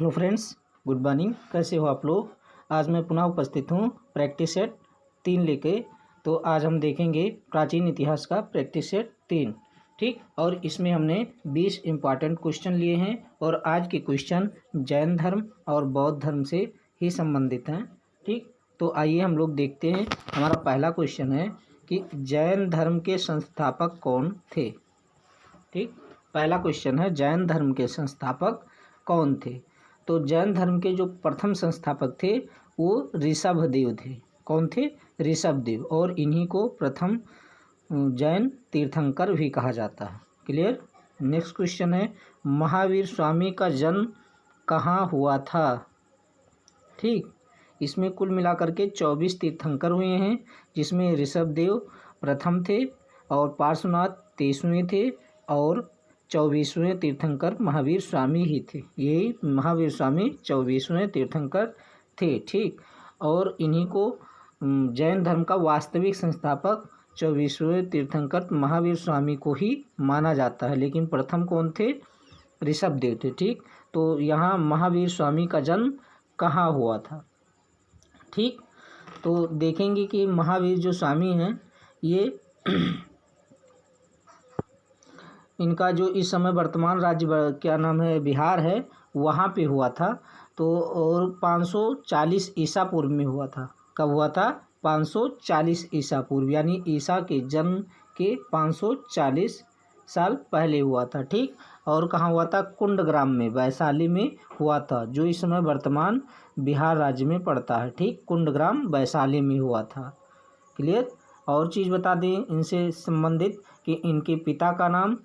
Hello friends, good morning. कैसे हो आप लोग। आज मैं पुनः उपस्थित हूँ प्रैक्टिस सेट 3 लेके। तो आज हम देखेंगे प्राचीन इतिहास का प्रैक्टिस सेट 3। ठीक, और इसमें हमने 20 इम्पॉर्टेंट क्वेश्चन लिए हैं और आज के क्वेश्चन जैन धर्म और बौद्ध धर्म से ही संबंधित हैं। ठीक, तो आइए हम लोग देखते हैं। हमारा पहला क्वेश्चन है कि जैन धर्म के संस्थापक कौन थे। ठीक, पहला क्वेश्चन है जैन धर्म के संस्थापक कौन थे। तो जैन धर्म के जो प्रथम संस्थापक थे वो ऋषभदेव थे। कौन थे? ऋषभदेव। और इन्हीं को प्रथम जैन तीर्थंकर भी कहा जाता है। क्लियर। नेक्स्ट क्वेश्चन है महावीर स्वामी का जन्म कहाँ हुआ था। ठीक, इसमें कुल मिलाकर के 24 तीर्थंकर हुए हैं, जिसमें ऋषभदेव प्रथम थे और पार्श्वनाथ 23वें थे और 24वें तीर्थंकर महावीर स्वामी ही थे। यही महावीर स्वामी 24वें तीर्थंकर थे। ठीक, और इन्हीं को जैन धर्म का वास्तविक संस्थापक 24वें तीर्थंकर महावीर स्वामी को ही माना जाता है, लेकिन प्रथम कौन थे? ऋषभदेव थे। ठीक, तो यहाँ महावीर स्वामी का जन्म कहाँ हुआ था। ठीक, तो देखेंगे कि महावीर जो स्वामी हैं ये इनका जो इस समय वर्तमान राज्य क्या नाम है बिहार है, वहाँ पे हुआ था। तो और 540 ईसा पूर्व में हुआ था। कब हुआ था? 540 ईसा पूर्व, यानी ईसा के जन्म के 540 साल पहले हुआ था। ठीक, और कहाँ हुआ था? कुंडग्राम में, वैशाली में हुआ था, जो इस समय वर्तमान बिहार राज्य में पड़ता है। ठीक, कुंडग्राम वैशाली में हुआ था। क्लियर। और चीज़ बता दें इनसे संबंधित कि इनके पिता का नाम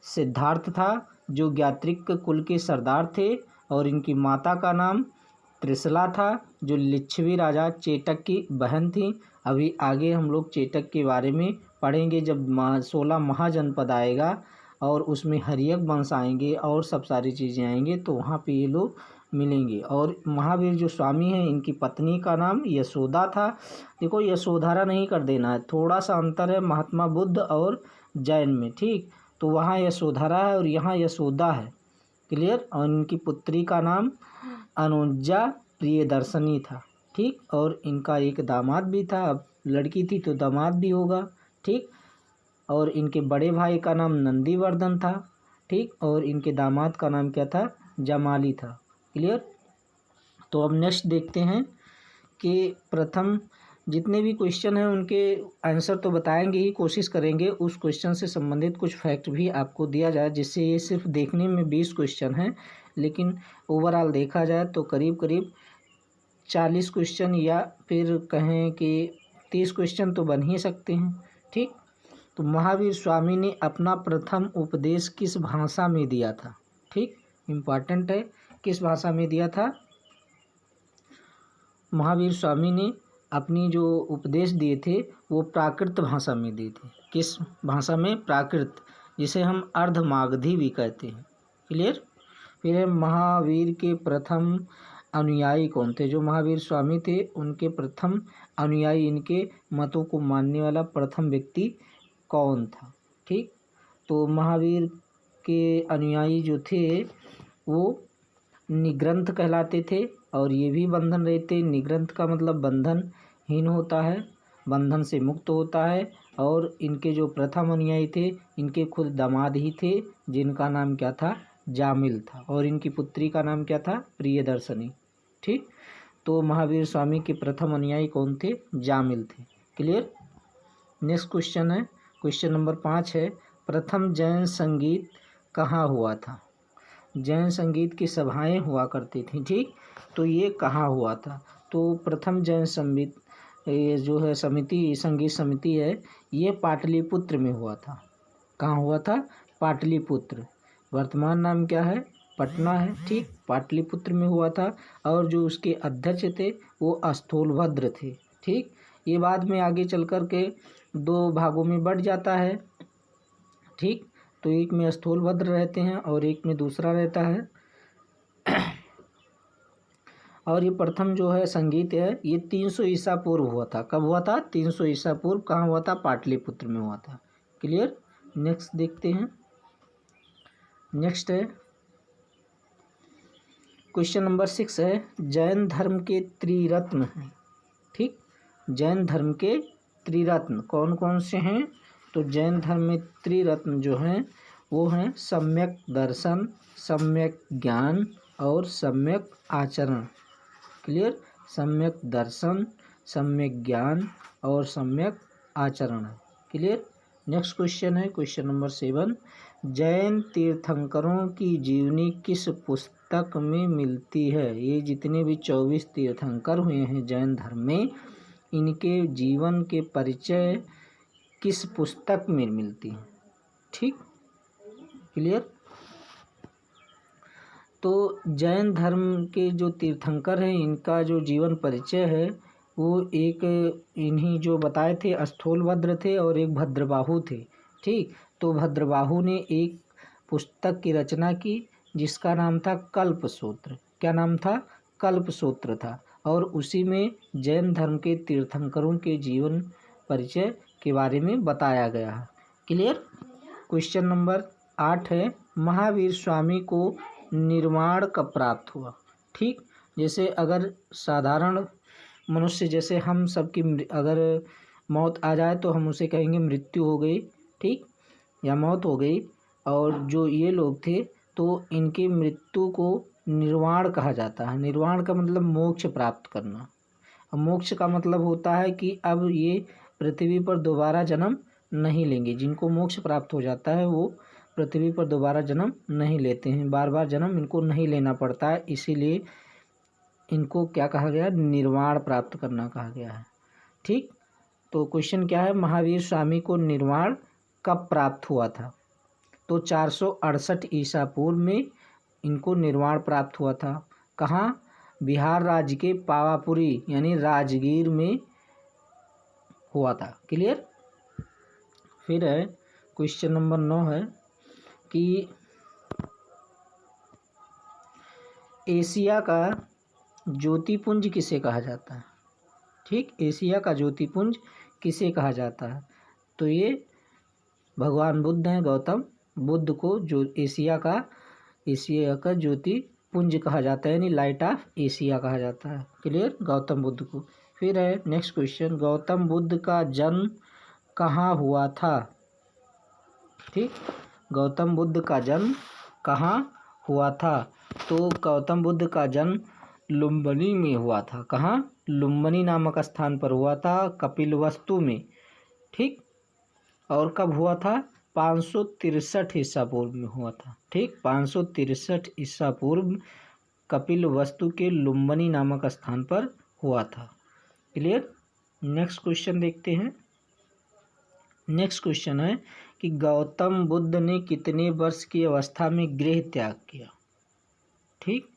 सिद्धार्थ था, जो ज्ञात्रिक कुल के सरदार थे, और इनकी माता का नाम त्रिशला था, जो लिच्छवी राजा चेटक की बहन थी। अभी आगे हम लोग चेटक के बारे में पढ़ेंगे, जब 16 महाजनपद आएगा और उसमें हर्यक वंश आएंगे और सब सारी चीज़ें आएंगे, तो वहाँ पे ये लोग मिलेंगे। और महावीर जो स्वामी हैं इनकी पत्नी का नाम यशोदा था। देखो, यशोधरा नहीं कर देना है, थोड़ा सा अंतर है महात्मा बुद्ध और जैन में। ठीक, तो वहाँ यशोधरा है और यहाँ यशोदा है। क्लियर। और इनकी पुत्री का नाम अनुजा प्रियदर्शनी था। ठीक, और इनका एक दामाद भी था। अब लड़की थी तो दामाद भी होगा। ठीक, और इनके बड़े भाई का नाम नंदीवर्धन था। ठीक, और इनके दामाद का नाम क्या था? जमाली था। क्लियर। तो अब नेक्स्ट देखते हैं कि प्रथम जितने भी क्वेश्चन हैं उनके आंसर तो बताएंगे ही, कोशिश करेंगे उस क्वेश्चन से संबंधित कुछ फैक्ट भी आपको दिया जाए, जिससे ये सिर्फ देखने में 20 क्वेश्चन हैं, लेकिन ओवरऑल देखा जाए तो करीब करीब 40 क्वेश्चन या फिर कहें कि 30 क्वेश्चन तो बन ही सकते हैं। ठीक, तो महावीर स्वामी ने अपना प्रथम उपदेश किस भाषा में दिया था। ठीक, इम्पॉर्टेंट है, किस भाषा में दिया था। महावीर स्वामी ने अपनी जो उपदेश दिए थे वो प्राकृत भाषा में दिए थे। किस भाषा में? प्राकृत, जिसे हम अर्धमागधी भी कहते हैं। क्लियर। फिर है महावीर के प्रथम अनुयायी कौन थे। जो महावीर स्वामी थे उनके प्रथम अनुयायी, इनके मतों को मानने वाला प्रथम व्यक्ति कौन था। ठीक, तो महावीर के अनुयायी जो थे वो निग्रंथ कहलाते थे, और ये भी बंधन रहते। निग्रंथ का मतलब बंधनहीन होता है, बंधन से मुक्त होता है। और इनके जो प्रथम अनुयायी थे इनके खुद दामाद ही थे, जिनका नाम क्या था? जामिल था, और इनकी पुत्री का नाम क्या था? प्रियदर्शनी। ठीक, तो महावीर स्वामी के प्रथम अनुयायी कौन थे? जामिल थे। क्लियर। नेक्स्ट क्वेश्चन है, क्वेश्चन नंबर 5 है प्रथम जैन संगीत कहाँ हुआ था। जैन संगीत की सभाएं हुआ करती थी। ठीक, तो ये कहाँ हुआ था। तो प्रथम जैन संगीत ये जो है समिति, संगीत समिति है, ये पाटलिपुत्र में हुआ था। कहाँ हुआ था? पाटलिपुत्र। वर्तमान नाम क्या है? पटना है। ठीक, पाटलिपुत्र में हुआ था, और जो उसके अध्यक्ष थे वो अस्थोलभद्र थे। ठीक, ये बाद में आगे चल कर के 2 भागों में बढ़ जाता है। ठीक, तो एक में स्थूलभद्र रहते हैं और एक में दूसरा रहता है। और ये प्रथम जो है संगीत है ये 300 ईसा पूर्व हुआ था। कब हुआ था? 300 ईसा पूर्व। कहाँ हुआ था? पाटलिपुत्र में हुआ था। क्लियर। नेक्स्ट देखते हैं। नेक्स्ट है क्वेश्चन नंबर 6 है, जैन धर्म के त्रिरत्न हैं। ठीक, जैन धर्म के त्रिरत्न कौन कौन से हैं? तो जैन धर्म में त्रिरत्न जो हैं वो हैं सम्यक दर्शन, सम्यक ज्ञान और सम्यक आचरण। क्लियर? सम्यक दर्शन, सम्यक ज्ञान और सम्यक आचरण। क्लियर? नेक्स्ट क्वेश्चन है क्वेश्चन नंबर 7, जैन तीर्थंकरों की जीवनी किस पुस्तक में मिलती है? ये जितने भी 24 तीर्थंकर हुए हैं जैन धर्म में, इनके जीवन के परिचय किस पुस्तक में मिलती है? ठीक, क्लियर? तो जैन धर्म के जो तीर्थंकर हैं इनका जो जीवन परिचय है वो एक इन्हीं जो बताए थे स्थूलभद्र थे और एक भद्रबाहु थे। ठीक, तो भद्रबाहु ने एक पुस्तक की रचना की जिसका नाम था कल्पसूत्र। क्या नाम था? कल्पसूत्र था। और उसी में जैन धर्म के तीर्थंकरों के जीवन परिचय के बारे में बताया गया है। क्लियर? क्वेश्चन नंबर 8 है, महावीर स्वामी को निर्वाण कब प्राप्त हुआ? ठीक, जैसे अगर साधारण मनुष्य जैसे हम सबकी अगर मौत आ जाए तो हम उसे कहेंगे मृत्यु हो गई, ठीक, या मौत हो गई। और जो ये लोग थे तो इनकी मृत्यु को निर्वाण कहा जाता है। निर्वाण का मतलब मोक्ष प्राप्त करना। अब मोक्ष का मतलब होता है कि अब ये पृथ्वी पर दोबारा जन्म नहीं लेंगे। जिनको मोक्ष प्राप्त हो जाता है वो पृथ्वी पर दोबारा जन्म नहीं लेते हैं, बार बार जन्म इनको नहीं लेना पड़ता है, इसीलिए इनको क्या कहा गया? निर्वाण प्राप्त करना कहा गया है। ठीक, तो क्वेश्चन क्या है, महावीर स्वामी को निर्वाण कब प्राप्त हुआ था? तो 468 ईसा पूर्व में इनको निर्वाण प्राप्त हुआ था। कहाँ? बिहार राज्य के पावापुरी यानी राजगीर में हुआ था। क्लियर? फिर है क्वेश्चन नंबर 9 है कि एशिया का ज्योतिपुंज किसे कहा जाता है? ठीक, एशिया का ज्योतिपुंज किसे कहा जाता है? तो ये भगवान बुद्ध हैं, गौतम बुद्ध को जो एशिया का ज्योतिपुंज कहा जाता है, यानी लाइट ऑफ एशिया कहा जाता है। क्लियर? गौतम बुद्ध को। फिर है नेक्स्ट क्वेश्चन, गौतम बुद्ध का जन्म कहाँ हुआ था? ठीक, गौतम बुद्ध का जन्म कहाँ हुआ था? तो गौतम बुद्ध का जन्म लुम्बिनी में हुआ था। कहाँ? लुम्बिनी नामक स्थान पर हुआ था, कपिलवस्तु में। ठीक, और कब हुआ था? 563 ईसा पूर्व में हुआ था। ठीक, 563 ईसा पूर्व कपिलवस्तु के लुम्बिनी नामक स्थान पर हुआ था। क्लियर? नेक्स्ट क्वेश्चन देखते हैं। नेक्स्ट क्वेश्चन है कि गौतम बुद्ध ने कितने वर्ष की अवस्था में गृह त्याग किया? ठीक,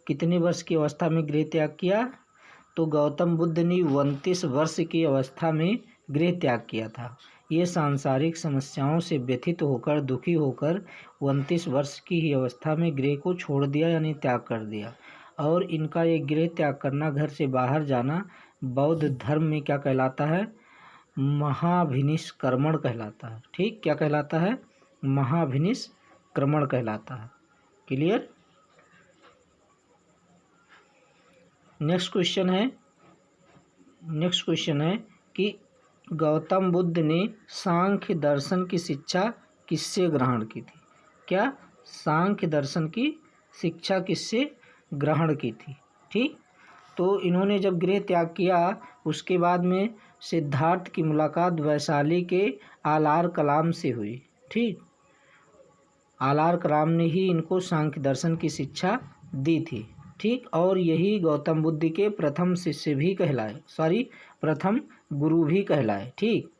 कितने वर्ष की अवस्था में गृह त्याग किया? तो गौतम बुद्ध ने 29 वर्ष की अवस्था में गृह त्याग किया था। ये सांसारिक समस्याओं से व्यथित होकर दुखी होकर 29 वर्ष की ही अवस्था में गृह को छोड़ दिया यानी त्याग कर दिया। और इनका ये गृह त्याग करना, घर से बाहर जाना, बौद्ध धर्म में क्या कहलाता है? महाभिनिष्क्रमण कहलाता है। ठीक, क्या कहलाता है? महाभिनिष्क्रमण कहलाता है। क्लियर? नेक्स्ट क्वेश्चन है कि गौतम बुद्ध ने सांख्य दर्शन की शिक्षा किससे ग्रहण की थी? क्या? सांख्य दर्शन की शिक्षा किससे ग्रहण की थी? ठीक, तो इन्होंने जब गृह त्याग किया उसके बाद में सिद्धार्थ की मुलाकात वैशाली के आलार कलाम से हुई। ठीक, आलार कलाम ने ही इनको सांख्य दर्शन की शिक्षा दी थी। ठीक, और यही गौतम बुद्ध के प्रथम शिष्य भी कहलाए, प्रथम गुरु भी कहलाए। ठीक,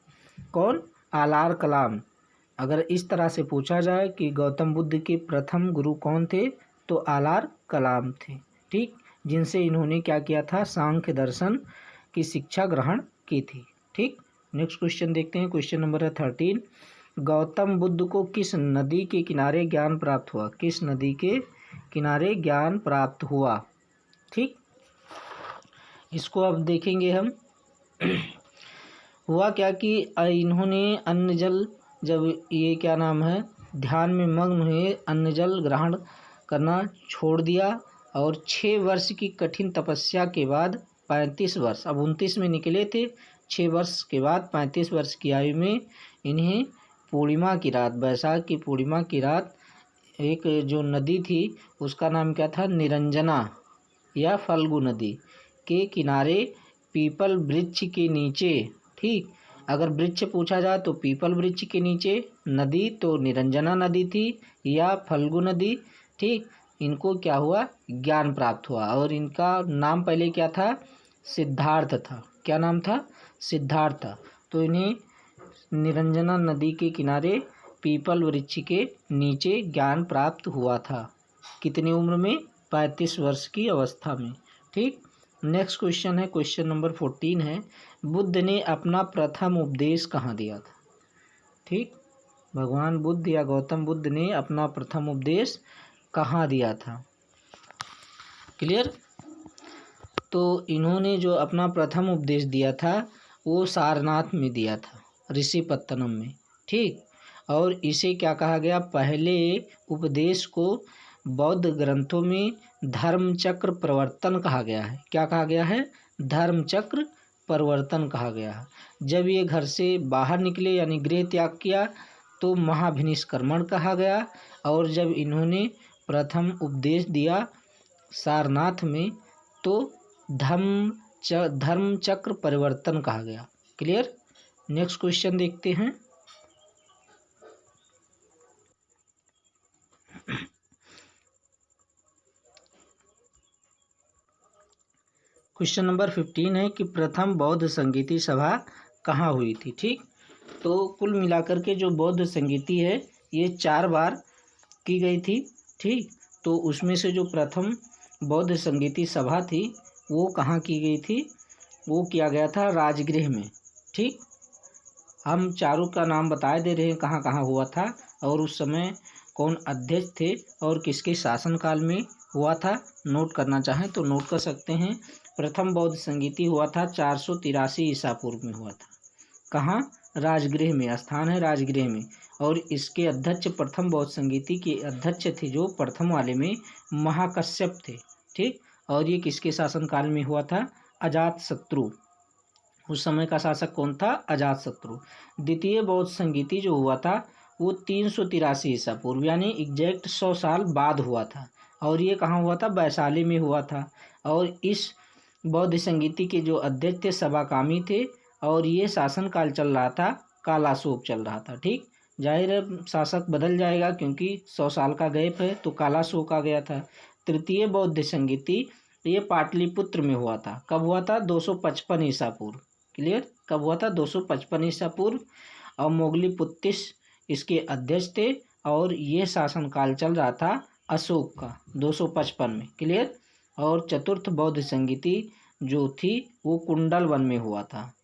कौन? आलार कलाम। अगर इस तरह से पूछा जाए कि गौतम बुद्ध के प्रथम गुरु कौन थे तो आलार कलाम थे। ठीक, जिनसे इन्होंने क्या किया था? सांख्य दर्शन की शिक्षा ग्रहण की थी। ठीक, नेक्स्ट क्वेश्चन देखते हैं। क्वेश्चन नंबर है 13, गौतम बुद्ध को किस नदी के किनारे ज्ञान प्राप्त हुआ? किस नदी के किनारे ज्ञान प्राप्त हुआ? ठीक, इसको अब देखेंगे हम। हुआ क्या कि इन्होंने अन्न जल, जब ये क्या नाम है ध्यान में मग्न हुए, अन्न जल ग्रहण करना छोड़ दिया और 6 वर्ष की कठिन तपस्या के बाद 35 वर्ष, अब 29 में निकले थे, 6 वर्ष के बाद 35 वर्ष की आयु में इन्हें पूर्णिमा की रात, बैसाख की पूर्णिमा की रात, एक जो नदी थी उसका नाम क्या था, निरंजना या फल्गु नदी के किनारे पीपल वृक्ष के नीचे, ठीक, अगर वृक्ष पूछा जाए तो पीपल वृक्ष के नीचे, नदी तो निरंजना नदी थी या फल्गु नदी, ठीक, इनको क्या हुआ, ज्ञान प्राप्त हुआ। और इनका नाम पहले क्या था, सिद्धार्थ था। क्या नाम था, सिद्धार्थ था। तो इन्हें निरंजना नदी के किनारे पीपल वृक्ष के नीचे ज्ञान प्राप्त हुआ था। कितनी उम्र में, 35 वर्ष की अवस्था में, ठीक। नेक्स्ट क्वेश्चन है, क्वेश्चन नंबर 14 है, बुद्ध ने अपना प्रथम उपदेश कहाँ दिया था, ठीक, भगवान बुद्ध या गौतम बुद्ध ने अपना प्रथम उपदेश कहाँ दिया था, क्लियर। तो इन्होंने जो अपना प्रथम उपदेश दिया था वो सारनाथ में दिया था, ऋषिपत्तनम में, ठीक। और इसे क्या कहा गया, पहले उपदेश को बौद्ध ग्रंथों में धर्मचक्र प्रवर्तन कहा गया है। क्या कहा गया है, धर्मचक्र प्रवर्तन कहा गया है। जब ये घर से बाहर निकले यानी गृह त्याग किया तो महाभिनिष्क्रमण कहा गया। और जब इन्होंने प्रथम उपदेश दिया सारनाथ में तो धर्मचक्र परिवर्तन कहा गया, क्लियर। नेक्स्ट क्वेश्चन देखते हैं, क्वेश्चन नंबर 15 है कि प्रथम बौद्ध संगीति सभा कहाँ हुई थी, ठीक। तो कुल मिलाकर के जो बौद्ध संगीति है ये 4 बार की गई थी, ठीक। तो उसमें से जो प्रथम बौद्ध संगीति सभा थी वो कहाँ की गई थी, वो किया गया था राजगृह में, ठीक। हम चारों का नाम बताए दे रहे हैं कहाँ कहाँ हुआ था और उस समय कौन अध्यक्ष थे और किसके शासनकाल में हुआ था। नोट करना चाहें तो नोट कर सकते हैं। प्रथम बौद्ध संगीति हुआ था 483 ईसा पूर्व में हुआ था। कहाँ, राजगृह में, स्थान है राजगृह में। और इसके अध्यक्ष, प्रथम बौद्ध संगीति के अध्यक्ष थे जो प्रथम वाले में महाकश्यप थे, ठीक। और ये किसके शासनकाल में हुआ था, अजातशत्रु। उस समय का शासक कौन था, अजातशत्रु। द्वितीय बौद्ध संगीति जो हुआ था वो 383 ईसा पूर्व यानी एग्जैक्ट 100 साल बाद हुआ था। और ये कहाँ हुआ था, वैशाली में हुआ था। और इस बौद्ध संगीति के जो अध्यक्ष थे सबाकामी थे और ये शासनकाल चल रहा था, कालाशोक चल रहा था, ठीक। जाहिर है शासक बदल जाएगा क्योंकि 100 साल का गैप है तो कालाशोक आ गया था। तृतीय बौद्ध संगीति ये पाटलिपुत्र में हुआ था। कब हुआ था, 255 ईसा पूर्व, क्लियर। कब हुआ था, 255 ईसा पूर्व। और मोगलीपुत्तिस इसके अध्यक्ष थे और ये शासनकाल चल रहा था अशोक का 255 में, क्लियर। और चतुर्थ बौद्ध संगीति जो थी वो कुंडल वन में हुआ था,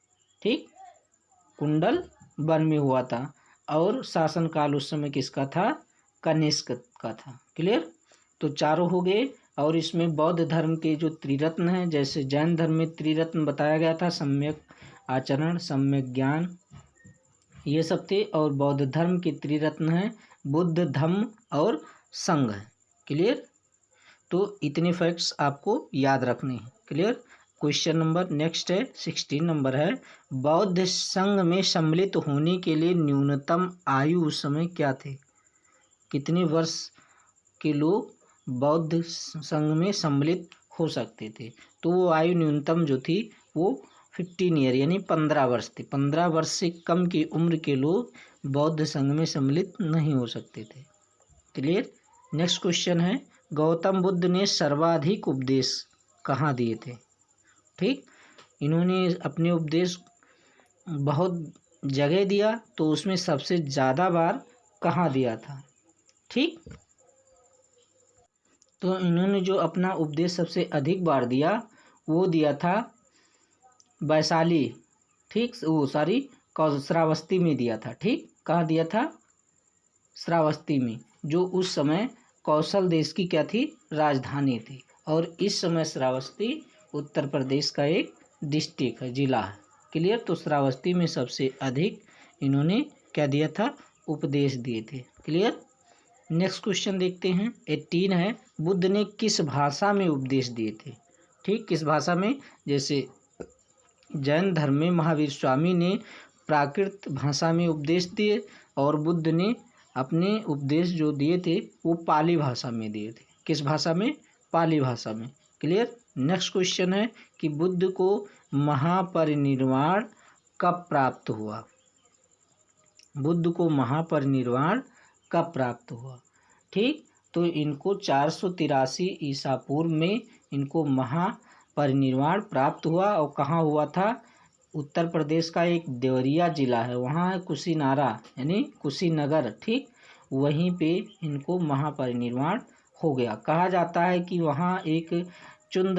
ठीक, कुंडल वन में हुआ था। और शासनकाल उस समय किसका था, कनिष्क का था, क्लियर। तो चारों हो गए। और इसमें बौद्ध धर्म के जो त्रिरत्न हैं, जैसे जैन धर्म में त्रिरत्न बताया गया था, सम्यक आचरण, सम्यक ज्ञान, ये सब थे। और बौद्ध धर्म के त्रिरत्न हैं बुद्ध, धम्म और संघ, क्लियर। तो इतने फैक्ट्स आपको याद रखने हैं, क्लियर। क्वेश्चन नंबर नेक्स्ट है 16 नंबर है, बौद्ध संघ में सम्मिलित होने के लिए न्यूनतम आयु उस समय क्या थे, कितने वर्ष के लोग बौद्ध संघ में सम्मिलित हो सकते थे। तो वो आयु न्यूनतम जो थी वो 15 ईयर यानी 15 वर्ष थी। 15 वर्ष से कम की उम्र के लोग बौद्ध संघ में सम्मिलित नहीं हो सकते थे, क्लियर। नेक्स्ट क्वेश्चन है, गौतम बुद्ध ने सर्वाधिक उपदेश कहाँ दिए थे, ठीक। इन्होंने अपने उपदेश बहुत जगह दिया तो उसमें सबसे ज़्यादा बार कहाँ दिया था, ठीक। तो इन्होंने जो अपना उपदेश सबसे अधिक बार दिया वो दिया था वैशाली, ठीक, वो श्रावस्ती में दिया था, ठीक। कहाँ दिया था, श्रावस्ती में, जो उस समय कौशल देश की क्या थी, राजधानी थी। और इस समय श्रावस्ती उत्तर प्रदेश का एक डिस्ट्रिक्ट है, जिला है, क्लियर। तो श्रावस्ती में सबसे अधिक इन्होंने क्या दिया था, उपदेश दिए थे, क्लियर। नेक्स्ट क्वेश्चन देखते हैं। 18 है, बुद्ध ने किस भाषा में उपदेश दिए थे? ठीक, किस भाषा में? जैसे जैन धर्म में महावीर स्वामी ने प्राकृत भाषा में उपदेश दिए और बुद्ध ने अपने उपदेश जो दिए थे वो पाली भाषा में दिए थे। किस भाषा में? पाली भाषा में। क्लियर। नेक्स्ट क्वेश्चन है कि बुद्ध को महापरिनिर्वाण कब प्राप्त हुआ? बुद्ध को महापरिनिर्वाण कब प्राप्त हुआ? ठीक, तो इनको 483 ईसा पूर्व में इनको महापरिनिर्वाण प्राप्त हुआ। और कहाँ हुआ था? उत्तर प्रदेश का एक देवरिया जिला है, वहाँ है कुशीनारा यानी कुशीनगर। ठीक, वहीं पे इनको महापरिनिर्वाण हो गया। कहा जाता है कि वहाँ एक चुंद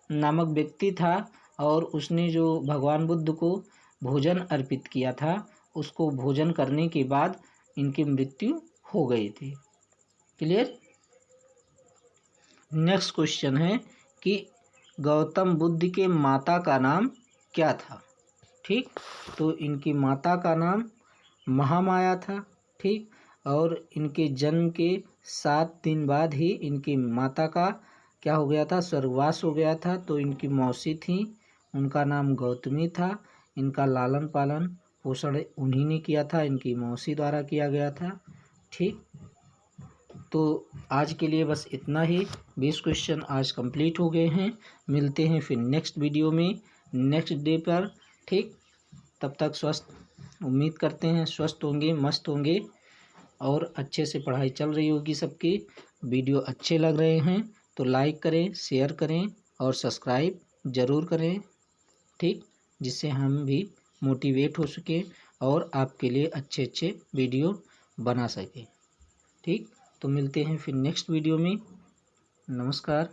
नामक व्यक्ति था और उसने जो भगवान बुद्ध को भोजन अर्पित किया था, उसको भोजन करने के बाद इनकी मृत्यु हो गई थी। क्लियर। नेक्स्ट क्वेश्चन है कि गौतम बुद्ध के माता का नाम क्या था? ठीक, तो इनकी माता का नाम महामाया था। ठीक, और इनके जन्म के 7 दिन बाद ही इनकी माता का क्या हो गया था? स्वर्गवास हो गया था। तो इनकी मौसी थी, उनका नाम गौतमी था। इनका लालन पालन पोषण उन्हीं ने किया था, इनकी मौसी द्वारा किया गया था। ठीक, तो आज के लिए बस इतना ही। 20 क्वेश्चन आज कंप्लीट हो गए हैं। मिलते हैं फिर नेक्स्ट वीडियो में नेक्स्ट डे पर। ठीक, तब तक उम्मीद करते हैं स्वस्थ होंगे, मस्त होंगे और अच्छे से पढ़ाई चल रही होगी सबकी। वीडियो अच्छे लग रहे हैं तो लाइक करें, शेयर करें और सब्सक्राइब ज़रूर करें। ठीक, जिससे हम भी मोटिवेट हो सके और आपके लिए अच्छे अच्छे वीडियो बना सकें। ठीक, तो मिलते हैं फिर नेक्स्ट वीडियो में। नमस्कार।